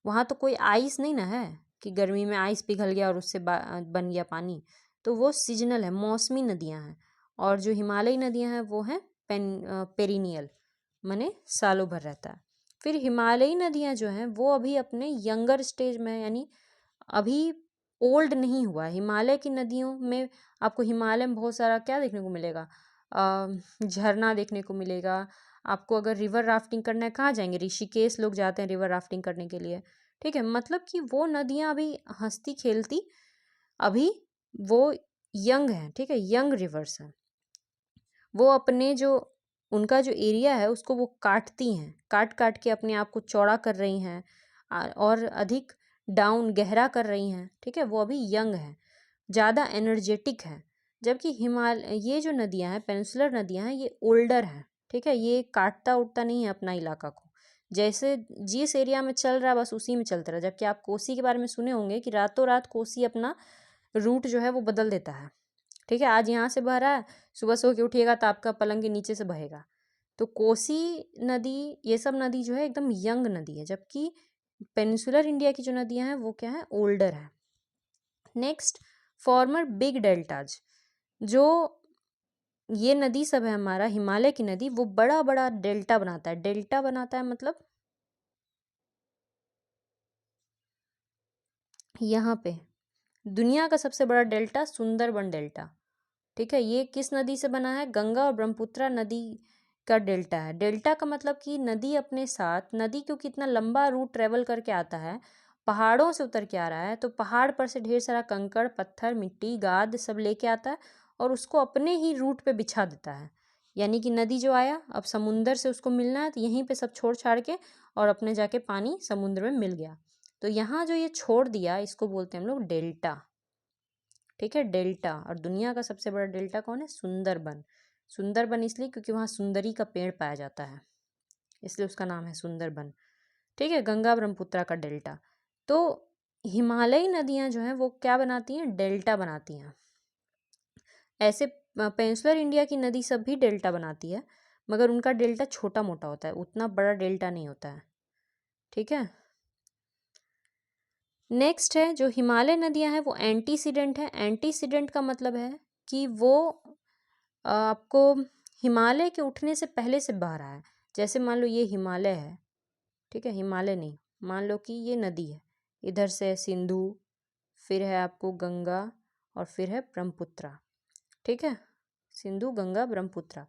वहाँ तो कोई आइस नहीं ना है कि गर्मी में आइस पिघल गया और उससे बन गया पानी। तो वो सीजनल है, मौसमी नदियाँ हैं। और जो हिमालयी नदियाँ हैं वो हैं पेरिनियल, माने सालों भर रहता है। फिर हिमालयी नदियाँ जो हैं वो अभी अपने यंगर स्टेज में है, यानी अभी ओल्ड नहीं हुआ है। हिमालय की नदियों में आपको हिमालय में बहुत सारा क्या देखने को मिलेगा? झरना देखने को मिलेगा। आपको अगर रिवर राफ्टिंग करना है, कहाँ जाएंगे? ऋषिकेश लोग जाते हैं रिवर राफ्टिंग करने के लिए। ठीक है, मतलब कि वो नदियाँ अभी हंसती खेलती, अभी वो यंग हैं। ठीक है, यंग रिवर्स हैं। वो अपने जो उनका जो एरिया है उसको वो काटती हैं, काट काट के अपने आप को चौड़ा कर रही हैं, और अधिक डाउन गहरा कर रही हैं। ठीक है, वो अभी यंग है, ज़्यादा एनर्जेटिक है। जबकि ये जो नदियाँ हैं, पेनिनसुलर नदियाँ हैं, ये ओल्डर हैं। ठीक है, ये काटता उठता नहीं है अपना इलाका को, जैसे जिस एरिया में चल रहा है बस उसी में चलता रहा। जबकि आप कोसी के बारे में सुने होंगे कि रातों रात कोसी अपना रूट जो है वो बदल देता है। ठीक है, आज यहाँ से बह रहा है, सुबह सो के उठिएगा तो आपका पलंग के नीचे से बहेगा। तो कोसी नदी, ये सब नदी जो है एकदम यंग नदी है, जबकि पेनिनसुलर इंडिया की जो नदियाँ हैं वो क्या है? ओल्डर है। नेक्स्ट, फॉर्मर बिग डेल्टाज, जो ये नदी सब है हमारा हिमालय की नदी, वो बड़ा बड़ा डेल्टा बनाता है। डेल्टा बनाता है मतलब यहाँ पे दुनिया का सबसे बड़ा डेल्टा सुंदरबन डेल्टा। ठीक है, ये किस नदी से बना है? गंगा और ब्रह्मपुत्रा नदी का डेल्टा है। डेल्टा का मतलब कि नदी अपने साथ, नदी क्योंकि इतना लंबा रूट ट्रेवल करके आता है, पहाड़ों से उतर के आ रहा है, तो पहाड़ पर से ढेर सारा कंकड़, पत्थर, मिट्टी, गाद सब लेके आता है और उसको अपने ही रूट पे बिछा देता है। यानी कि नदी जो आया, अब समुंदर से उसको मिलना है तो यहीं पे सब छोड़ छाड़ के और अपने जाके पानी समुद्र में मिल गया। तो यहाँ जो ये छोड़ दिया इसको बोलते हैं हम लोग डेल्टा। ठीक है, डेल्टा। और दुनिया का सबसे बड़ा डेल्टा कौन है? सुंदरबन। सुंदरबन इसलिए क्योंकि वहाँ सुंदरी का पेड़ पाया जाता है, इसलिए उसका नाम है सुंदरबन। ठीक है, गंगा ब्रह्मपुत्रा का डेल्टा। तो हिमालयी नदियाँ जो हैं वो क्या बनाती हैं? डेल्टा बनाती हैं। ऐसे पेनिनसुलर इंडिया की नदी सब भी डेल्टा बनाती है, मगर उनका डेल्टा छोटा मोटा होता है, उतना बड़ा डेल्टा नहीं होता है। ठीक है, नेक्स्ट है जो हिमालय नदियां हैं वो एंटीसीडेंट है। एंटीसीडेंट का मतलब है कि वो आपको हिमालय के उठने से पहले से बह रहा है। जैसे मान लो ये हिमालय है, ठीक है, हिमालय नहीं, मान लो कि ये नदी है, इधर से सिंधु, फिर है आपको गंगा और फिर है ब्रह्मपुत्रा। ठीक है, सिंधु गंगा ब्रह्मपुत्रा,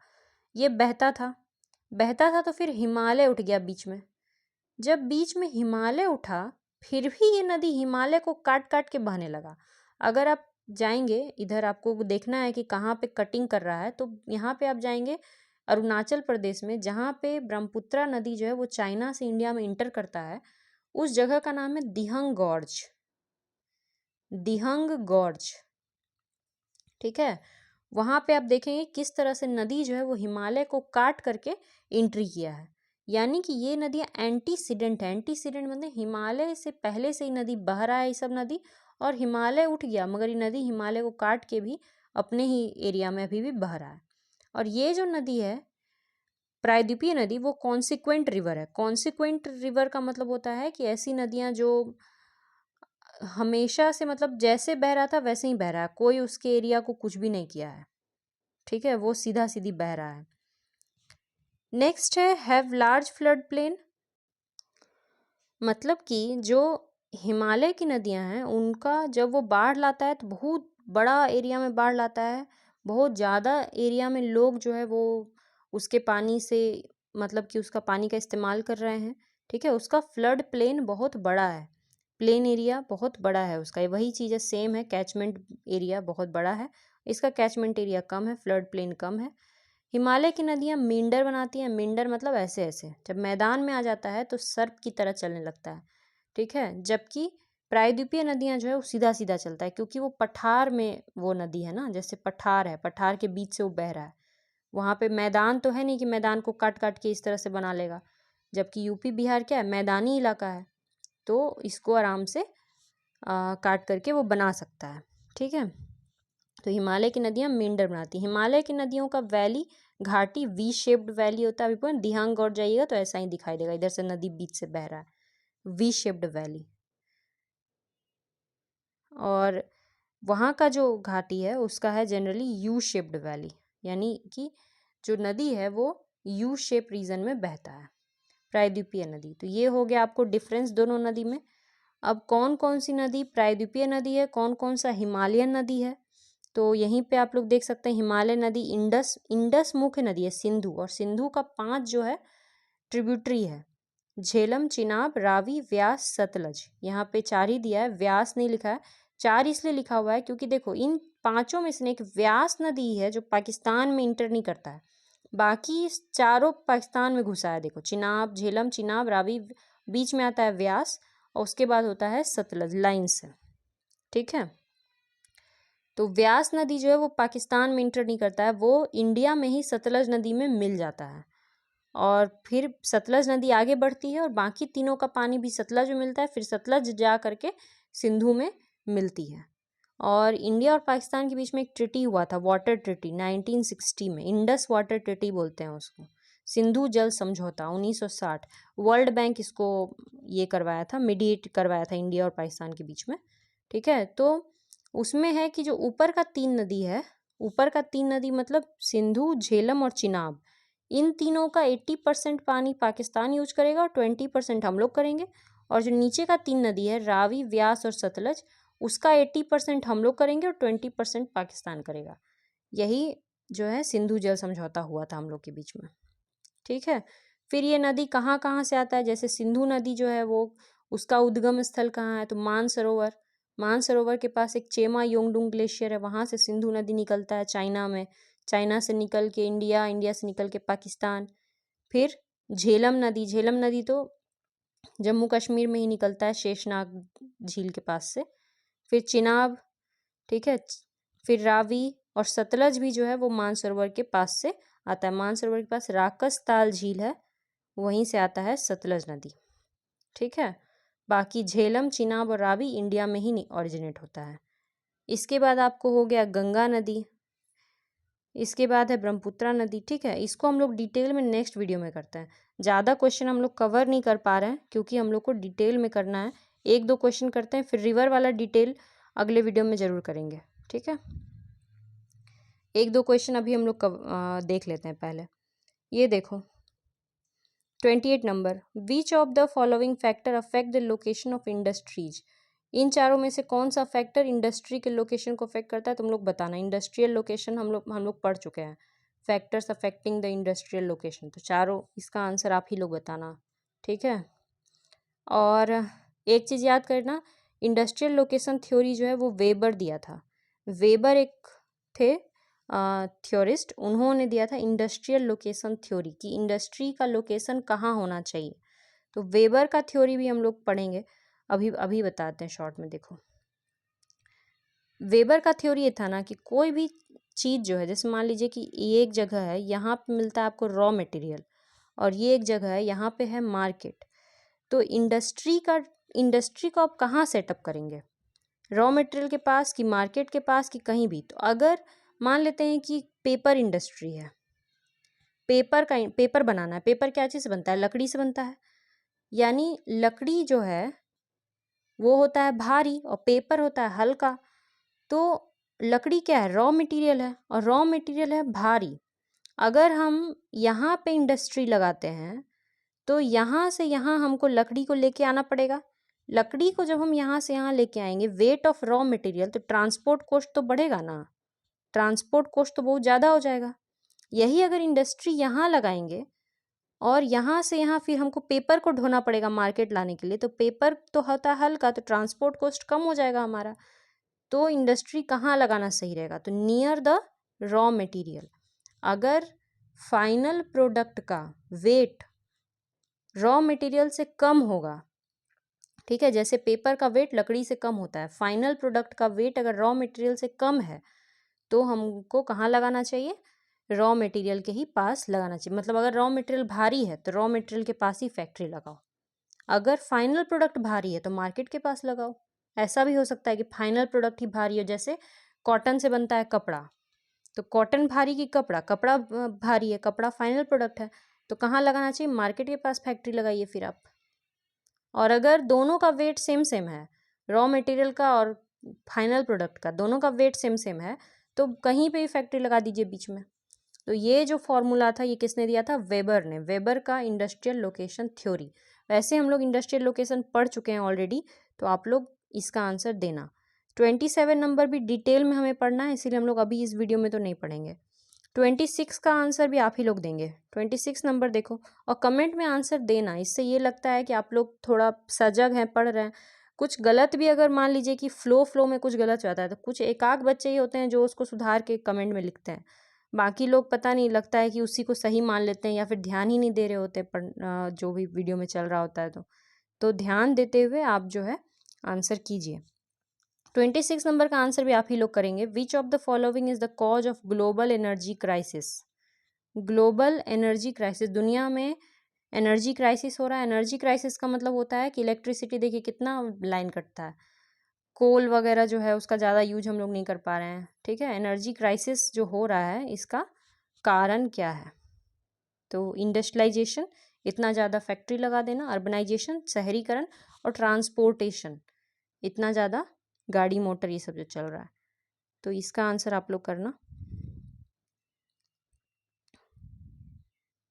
ये बहता था तो फिर हिमालय उठ गया बीच में। जब बीच में हिमालय उठा फिर भी ये नदी हिमालय को काट काट के बहने लगा। अगर आप जाएंगे इधर, आपको देखना है कि कहाँ पे कटिंग कर रहा है, तो यहाँ पे आप जाएंगे अरुणाचल प्रदेश में, जहाँ पे ब्रह्मपुत्रा नदी जो है वो चाइना से इंडिया में इंटर करता है, उस जगह का नाम है दिहंग गॉर्ज। दिहंग गॉर्ज, ठीक है। वहां पे आप देखेंगे किस तरह से नदी जो है वो हिमालय को काट करके एंट्री किया है। यानी कि ये नदियाँ एंटीसीडेंट है। एंटीसीडेंट मतलब हिमालय से पहले से ही नदी बह रहा है ये सब नदी, और हिमालय उठ गया मगर ये नदी हिमालय को काट के भी अपने ही एरिया में अभी भी बह रहा है। और ये जो नदी है प्रायद्वीपीय नदी, वो कॉन्सिक्वेंट रिवर है। कॉन्सिक्वेंट रिवर का मतलब होता है कि ऐसी नदियाँ जो हमेशा से मतलब जैसे बह रहा था वैसे ही बह रहा है, कोई उसके एरिया को कुछ भी नहीं किया है। ठीक है, वो सीधा सीधी बह रहा है। नेक्स्ट है हैव लार्ज फ्लड प्लेन, मतलब कि जो हिमालय की नदियां हैं उनका जब वो बाढ़ लाता है तो बहुत बड़ा एरिया में बाढ़ लाता है, बहुत ज़्यादा एरिया में लोग जो है वो उसके पानी से मतलब कि उसका पानी का इस्तेमाल कर रहे हैं। ठीक है, उसका फ्लड प्लेन बहुत बड़ा है, प्लेन एरिया बहुत बड़ा है उसका। वही चीज़ है, सेम है, कैचमेंट एरिया बहुत बड़ा है, इसका कैचमेंट एरिया कम है, फ्लड प्लेन कम है। हिमालय की नदियाँ मींडर बनाती हैं। मींडर मतलब ऐसे ऐसे, जब मैदान में आ जाता है तो सर्प की तरह चलने लगता है। ठीक है, जबकि प्रायद्वीपीय नदियाँ जो है वो सीधा सीधा चलता है, क्योंकि वो पठार में वो नदी है ना, जैसे पठार है, पठार के बीच से वो बह रहा है। वहाँ पे मैदान तो है नहीं कि मैदान को काट काट के इस तरह से बना लेगा, जबकि यूपी बिहार क्या है, मैदानी इलाका है, तो इसको आराम से काट करके वो बना सकता है। ठीक है, तो हिमालय की नदियाँ मींडर बनाती हैं। हिमालय की नदियों का वैली घाटी वी शेप्ड वैली होता है। अभी पूरा दिहांग गौर जाइएगा तो ऐसा ही दिखाई देगा, इधर से नदी बीच से बह रहा है, वी शेप्ड वैली। और वहाँ का जो घाटी है उसका है जनरली यू शेप्ड वैली, यानी कि जो नदी है वो यू शेप रीजन में बहता है, प्रायद्वीपीय नदी। तो ये हो गया आपको डिफरेंस दोनों नदी में। अब कौन कौन सी नदी प्रायद्वीपीय नदी है, कौन कौन सा हिमालयन नदी है, तो यहीं पे आप लोग देख सकते हैं। हिमालय नदी इंडस, इंडस मुख्य नदी है, सिंधु, और सिंधु का 5 जो है ट्रिब्यूटरी है, झेलम, चिनाब, रावी, व्यास, सतलज। यहाँ पे 4 ही दिया है, व्यास नहीं लिखा है। 4 इसलिए लिखा हुआ है क्योंकि देखो इन पांचों में से एक व्यास नदी है जो पाकिस्तान में इंटर नहीं करता है, बाकी चारों पाकिस्तान में घुसा है। देखो चिनाब, झेलम, चिनाब, रावी, बीच में आता है व्यास, और उसके बाद होता है सतलज लाइन से। ठीक है, तो व्यास नदी जो है वो पाकिस्तान में इंटर नहीं करता है, वो इंडिया में ही सतलज नदी में मिल जाता है, और फिर सतलज नदी आगे बढ़ती है और बाकी तीनों का पानी भी सतलज में मिलता है, फिर सतलज जा करके सिंधु में मिलती है। और इंडिया और पाकिस्तान के बीच में एक ट्रिटी हुआ था, वाटर ट्रिटी, 1960 में, इंडस वाटर ट्रिटी बोलते हैं उसको, सिंधु जल समझौता 1960। वर्ल्ड बैंक इसको ये करवाया था, मीडिएट करवाया था इंडिया और पाकिस्तान के बीच में। ठीक है, तो उसमें है कि जो ऊपर का 3 नदी है, ऊपर का 3 नदी मतलब सिंधु, झेलम और चिनाब, इन तीनों का 80% पानी पाकिस्तान यूज करेगा और 20% हम लोग करेंगे। और जो नीचे का 3 नदी है रावी, व्यास और सतलज, उसका 80% हम लोग करेंगे और 20% पाकिस्तान करेगा। यही जो है सिंधु जल समझौता हुआ था हम लोग के बीच में। ठीक है, फिर ये नदी कहाँ कहाँ से आता है, जैसे सिंधु नदी जो है वो उसका उद्गम स्थल कहाँ है, तो मानसरोवर, मानसरोवर के पास एक चेमा योंगडुंग ग्लेशियर है, वहाँ से सिंधु नदी निकलता है चाइना में, चाइना से निकल के इंडिया, इंडिया से निकल के पाकिस्तान। फिर झेलम नदी, झेलम नदी तो जम्मू कश्मीर में ही निकलता है, शेषनाग झील के पास से। फिर चिनाब, ठीक है, फिर रावी और सतलज भी जो है वो मानसरोवर के पास से आता है। मानसरोवर के पास राकस ताल झील है, वहीं से आता है सतलज नदी, ठीक है। बाकी झेलम, चिनाब और रावी इंडिया में ही ओरिजिनेट होता है। इसके बाद आपको हो गया गंगा नदी, इसके बाद है ब्रह्मपुत्रा नदी, ठीक है। इसको हम लोग डिटेल में नेक्स्ट वीडियो में करते हैं। ज़्यादा क्वेश्चन हम लोग कवर नहीं कर पा रहे हैं क्योंकि हम लोग को डिटेल में करना है। एक दो क्वेश्चन करते हैं, फिर रिवर वाला डिटेल अगले वीडियो में ज़रूर करेंगे, ठीक है। एक दो क्वेश्चन अभी हम लोग देख लेते हैं पहले। ये देखो 28 नंबर, which of the following factor affect the location of industries. इन चारों में से कौन सा फैक्टर इंडस्ट्री के लोकेशन को अफेक्ट करता है, तुम लोग बताना। इंडस्ट्रियल लोकेशन हम लोग पढ़ चुके हैं, factors affecting the industrial location. तो चारों, इसका आंसर आप ही लोग बताना, ठीक है। और एक चीज़ याद करना, इंडस्ट्रियल लोकेशन थ्योरी जो है वो वेबर दिया था। वेबर एक थे थ्योरिस्ट, उन्होंने दिया था इंडस्ट्रियल लोकेशन थ्योरी कि इंडस्ट्री का लोकेशन कहाँ होना चाहिए। तो वेबर का थ्योरी भी हम लोग पढ़ेंगे, अभी बताते हैं शॉर्ट में। देखो वेबर का थ्योरी ये था ना कि कोई भी चीज़ जो है, जैसे मान लीजिए कि ये एक जगह है, यहाँ पे मिलता है आपको रॉ मटेरियल, और ये एक जगह है, यहाँ पे है मार्केट। तो इंडस्ट्री को आप कहाँ सेटअप करेंगे, रॉ मटेरियल के पास कि मार्केट के पास कि कहीं भी। तो अगर मान लेते हैं कि पेपर इंडस्ट्री है, पेपर बनाना है, पेपर क्या चीज़ से बनता है, लकड़ी से बनता है। यानी लकड़ी जो है वो होता है भारी और पेपर होता है हल्का। तो लकड़ी क्या है, रॉ मटेरियल है, और रॉ मटेरियल है भारी। अगर हम यहाँ पे इंडस्ट्री लगाते हैं तो यहाँ से यहाँ हमको लकड़ी को लेके आना पड़ेगा। लकड़ी को जब हम यहाँ से यहाँ लेके आएंगे, वेट ऑफ रॉ मटेरियल, तो ट्रांसपोर्ट कॉस्ट तो बढ़ेगा ना, ट्रांसपोर्ट कॉस्ट तो बहुत ज़्यादा हो जाएगा। यही अगर इंडस्ट्री यहाँ लगाएंगे और यहाँ से यहाँ फिर हमको पेपर को ढोना पड़ेगा मार्केट लाने के लिए, तो पेपर तो होता है हल्का, तो ट्रांसपोर्ट कॉस्ट कम हो जाएगा हमारा। तो इंडस्ट्री कहाँ लगाना सही रहेगा, तो नियर द रॉ मटेरियल। अगर फाइनल प्रोडक्ट का वेट रॉ मटेरियल से कम होगा, ठीक है, जैसे पेपर का वेट लकड़ी से कम होता है, फाइनल प्रोडक्ट का वेट अगर रॉ मटेरियल से कम है तो हमको कहाँ लगाना चाहिए, रॉ मटेरियल के ही पास लगाना चाहिए। मतलब अगर रॉ मटेरियल भारी है तो रॉ मटेरियल के पास ही फैक्ट्री लगाओ, अगर फाइनल प्रोडक्ट भारी है तो मार्केट के पास लगाओ। ऐसा भी हो सकता है कि फाइनल प्रोडक्ट ही भारी हो, जैसे कॉटन से बनता है कपड़ा, तो कॉटन भारी की कपड़ा भारी है, कपड़ा फाइनल प्रोडक्ट है, तो कहाँ लगाना चाहिए, मार्केट के पास फैक्ट्री लगाइए फिर आप। और अगर दोनों का वेट सेम सेम है, रॉ मटेरियल का और फाइनल प्रोडक्ट का दोनों का वेट सेम सेम है, तो कहीं पे भी फैक्ट्री लगा दीजिए बीच में। तो ये जो फॉर्मूला था ये किसने दिया था, वेबर ने, वेबर का इंडस्ट्रियल लोकेशन थ्योरी। वैसे हम लोग इंडस्ट्रियल लोकेशन पढ़ चुके हैं ऑलरेडी, तो आप लोग इसका आंसर देना। 27 नंबर भी डिटेल में हमें पढ़ना है, इसीलिए हम लोग अभी इस वीडियो में तो नहीं पढ़ेंगे। 26 का आंसर भी आप ही लोग देंगे। 26 नंबर देखो और कमेंट में आंसर देना, इससे ये लगता है कि आप लोग थोड़ा सजग हैं, पढ़ रहे हैं। कुछ गलत भी अगर मान लीजिए कि फ्लो में कुछ गलत जाता है तो कुछ एकाक बच्चे ही होते हैं जो उसको सुधार के कमेंट में लिखते हैं, बाकी लोग पता नहीं, लगता है कि उसी को सही मान लेते हैं या फिर ध्यान ही नहीं दे रहे होते जो भी वीडियो में चल रहा होता है। तो ध्यान देते हुए आप जो है आंसर कीजिए। 26 नंबर का आंसर भी आप ही लोग करेंगे। विच of the following is the cause of global energy crisis. Global energy crisis, दुनिया में एनर्जी क्राइसिस हो रहा है। एनर्जी क्राइसिस का मतलब होता है कि इलेक्ट्रिसिटी देखिए कितना लाइन कटता है, कोल वगैरह जो है उसका ज़्यादा यूज हम लोग नहीं कर पा रहे हैं, ठीक है। एनर्जी क्राइसिस जो हो रहा है इसका कारण क्या है, तो इंडस्ट्रियलाइजेशन, इतना ज़्यादा फैक्ट्री लगा देना, अर्बनाइजेशन, शहरीकरण, और ट्रांसपोर्टेशन, इतना ज़्यादा गाड़ी मोटर ये सब जो चल रहा है। तो इसका आंसर आप लोग करना।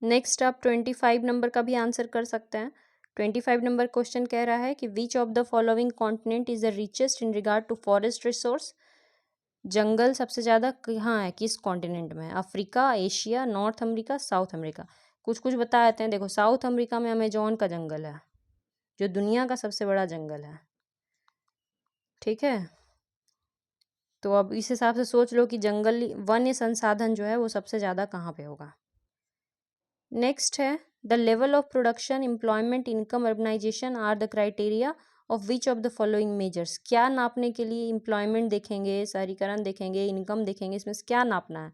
नेक्स्ट आप 25 नंबर का भी आंसर कर सकते हैं। 25 नंबर क्वेश्चन कह रहा है कि which of the following continent is the richest in regard to forest resource. जंगल सबसे ज़्यादा कहाँ है, किस कॉन्टिनेंट में है, Africa, Asia, North America, South America. कुछ कुछ बता देते हैं। देखो साउथ अमेरिका में अमेजोन का जंगल है जो दुनिया का सबसे बड़ा जंगल है, ठीक है। तो अब इस हिसाब से सोच लो कि जंगल वन्य संसाधन जो है वो सबसे ज़्यादा कहाँ पे होगा। नेक्स्ट है the level of production, employment, income, urbanization are the criteria of which of the following measures. क्या नापने के लिए एम्प्लॉयमेंट देखेंगे, शहरीकरण देखेंगे, इनकम देखेंगे, इसमें से क्या नापना है?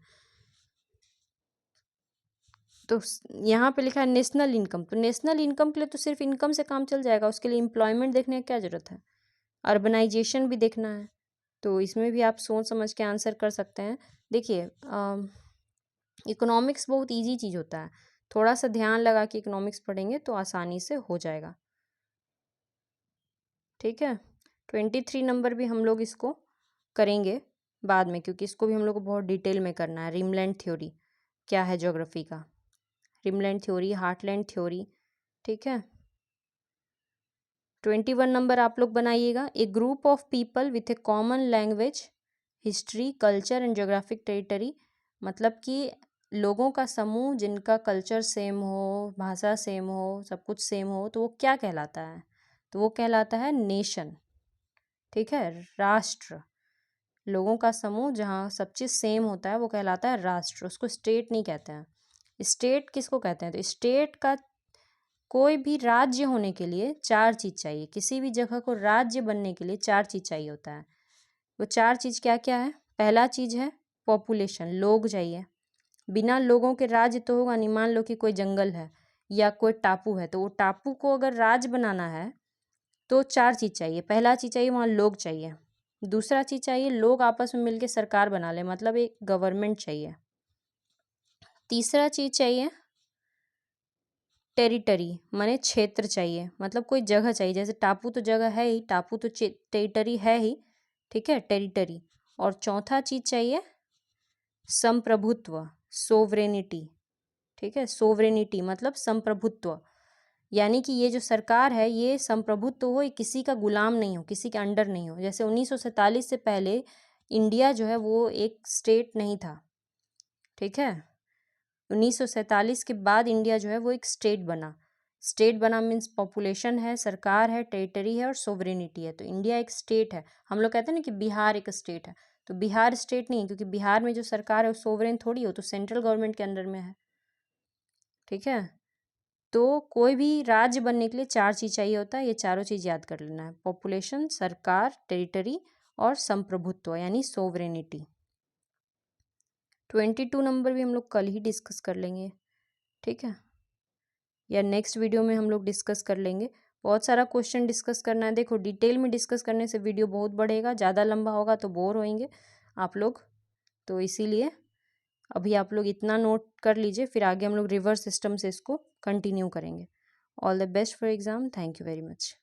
तो यहाँ पे लिखा है नेशनल इनकम, तो नेशनल इनकम के लिए तो सिर्फ इनकम से काम चल जाएगा, उसके लिए एम्प्लॉयमेंट देखने की क्या ज़रूरत है? अर्बनाइजेशन भी देखना है, तो इसमें भी आप सोच समझ के आंसर कर सकते हैं। देखिए इकोनॉमिक्स बहुत इजी चीज़ होता है, थोड़ा सा ध्यान लगा के इकोनॉमिक्स पढ़ेंगे तो आसानी से हो जाएगा। ठीक है, 23 नंबर भी हम लोग इसको करेंगे बाद में, क्योंकि इसको भी हम लोग को बहुत डिटेल में करना है। रिमलैंड थ्योरी क्या है ज्योग्राफी का, रिमलैंड थ्योरी, हार्टलैंड थ्योरी। ठीक है, 21 नंबर आप लोग बनाइएगा। A group of people with a common language, history, culture and geographic territory, मतलब कि लोगों का समूह जिनका कल्चर सेम हो, भाषा सेम हो, सब कुछ सेम हो, तो वो क्या कहलाता है? तो वो कहलाता है नेशन। ठीक है, राष्ट्र। लोगों का समूह जहाँ सब चीज़ सेम होता है वो कहलाता है राष्ट्र, उसको स्टेट नहीं कहते हैं। स्टेट किसको कहते हैं? तो स्टेट का कोई भी राज्य होने के लिए 4 चीज़ चाहिए, किसी भी जगह को राज्य बनने के लिए 4 चीज़ चाहिए होता है। वो 4 चीज़ क्या क्या है? पहला चीज़ है पॉपुलेशन, लोग चाहिए। बिना लोगों के राज्य तो होगा नहीं। मान लो कि कोई जंगल है या कोई टापू है, तो वो टापू को अगर राज्य बनाना है तो 4 चीज़ चाहिए। पहला चीज़ चाहिए वहाँ लोग चाहिए, दूसरा चीज़ चाहिए लोग आपस में मिलकर सरकार बना ले, मतलब एक गवर्नमेंट चाहिए। तीसरा चीज़ चाहिए टेरिटरी, माने क्षेत्र चाहिए, मतलब कोई जगह चाहिए। जैसे टापू तो जगह है ही, टापू तो टेरिटरी है ही। ठीक है, टेरिटरी। और चौथा चीज़ चाहिए संप्रभुत्व, सोवरेनिटी। ठीक है, सोवरेनिटी मतलब संप्रभुत्व, यानी कि ये जो सरकार है ये संप्रभुत्व हो, ये किसी का गुलाम नहीं हो, किसी के अंडर नहीं हो। जैसे 1947 से पहले इंडिया जो है वो एक स्टेट नहीं था। ठीक है, 1947 के बाद इंडिया जो है वो एक स्टेट बना। स्टेट बना मीन्स पॉपुलेशन है, सरकार है, टेरिटरी है और सोवरेनिटी है, तो इंडिया एक स्टेट है। हम लोग कहते हैं ना कि बिहार एक स्टेट है, तो बिहार स्टेट नहीं, क्योंकि बिहार में जो सरकार है वो सोवरेन थोड़ी हो, तो सेंट्रल गवर्नमेंट के अंडर में है। ठीक है, तो कोई भी राज्य बनने के लिए 4 चीज़ चाहिए होता है, ये चारों चीज़ याद कर लेना है, पॉपुलेशन, सरकार, टेरिटरी और संप्रभुत्व यानी सोवरेनिटी। 22 नंबर भी हम लोग कल ही डिस्कस कर लेंगे। ठीक है, या नेक्स्ट वीडियो में हम लोग डिस्कस कर लेंगे। बहुत सारा क्वेश्चन डिस्कस करना है। देखो डिटेल में डिस्कस करने से वीडियो बहुत बढ़ेगा, ज़्यादा लंबा होगा तो बोर होएंगे आप लोग, तो इसीलिए अभी आप लोग इतना नोट कर लीजिए, फिर आगे हम लोग रिवर्स सिस्टम से इसको कंटिन्यू करेंगे। All the best for exam, thank you very much.